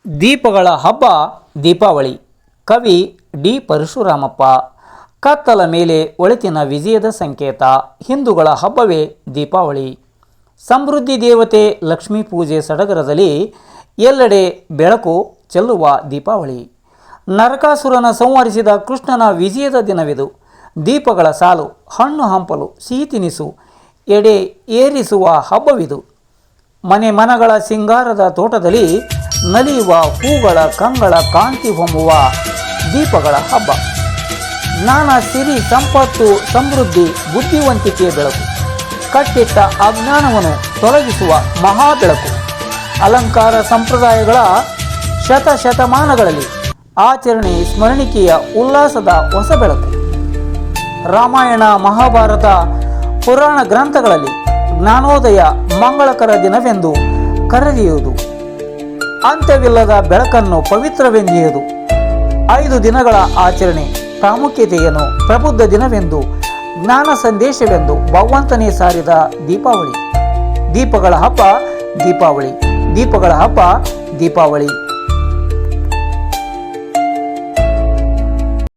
ದೀಪಗಳ ಹಬ್ಬ ದೀಪಾವಳಿ. ಕವಿ ಡಿ ಪರಶುರಾಮಪ್ಪ. ಕತ್ತಲ ಮೇಲೆ ಒಳಿತಿನ ವಿಜಯದ ಸಂಕೇತ. ಹಿಂದೂಗಳ ಹಬ್ಬವೇ ದೀಪಾವಳಿ. ಸಮೃದ್ಧಿ ದೇವತೆ ಲಕ್ಷ್ಮೀ ಪೂಜೆ ಸಡಗರದಲ್ಲಿ ಎಲ್ಲೆಡೆ ಬೆಳಕು ಚೆಲ್ಲುವ ದೀಪಾವಳಿ. ನರಕಾಸುರನ ಸಂಹರಿಸಿದ ಕೃಷ್ಣನ ವಿಜಯದ ದಿನವಿದು. ದೀಪಗಳ ಸಾಲು, ಹಣ್ಣು ಹಂಪಲು, ಸಿಹಿ ತಿನಿಸು ಎಡೆ ಏರಿಸುವ ಹಬ್ಬವಿದು. ಮನೆ ಮನಗಳ ಸಿಂಗಾರದ ತೋಟದಲ್ಲಿ ನಲಿಯುವ ಹೂಗಳ ಕಂಗಳ ಕಾಂತಿ ಹೊಮ್ಮುವ ದೀಪಗಳ ಹಬ್ಬ. ಜ್ಞಾನ, ಸಿರಿ, ಸಂಪತ್ತು, ಸಮೃದ್ಧಿ, ಬುದ್ಧಿವಂತಿಕೆ ಬೆಳಕು. ಕಟ್ಟಿಟ್ಟ ಅಜ್ಞಾನವನ್ನು ತೊಲಗಿಸುವ ಮಹಾ ಬೆಳಕು. ಅಲಂಕಾರ ಸಂಪ್ರದಾಯಗಳ ಶತಶತಮಾನಗಳಲ್ಲಿ ಆಚರಣೆ ಸ್ಮರಣಿಕೆಯ ಉಲ್ಲಾಸದ ಹೊಸ ಬೆಳಕು. ರಾಮಾಯಣ, ಮಹಾಭಾರತ, ಪುರಾಣ ಗ್ರಂಥಗಳಲ್ಲಿ ಜ್ಞಾನೋದಯ ಮಂಗಳಕರ ದಿನವೆಂದು ಕರೆದಿರುವುದು. ಅಂತ್ಯವಿಲ್ಲದ ಬೆಳಕನ್ನು ಪವಿತ್ರವೆಂದಿರುವುದು. 5 ದಿನಗಳ ಆಚರಣೆ ಪ್ರಾಮುಖ್ಯತೆಯನ್ನು ಪ್ರಬುದ್ಧ ದಿನವೆಂದು, ಜ್ಞಾನ ಸಂದೇಶವೆಂದು ಭಗವಂತನೇ ಸಾರಿದ ದೀಪಾವಳಿ. ದೀಪಗಳ ಹಬ್ಬ ದೀಪಾವಳಿ. ದೀಪಗಳ ಹಬ್ಬ ದೀಪಾವಳಿ.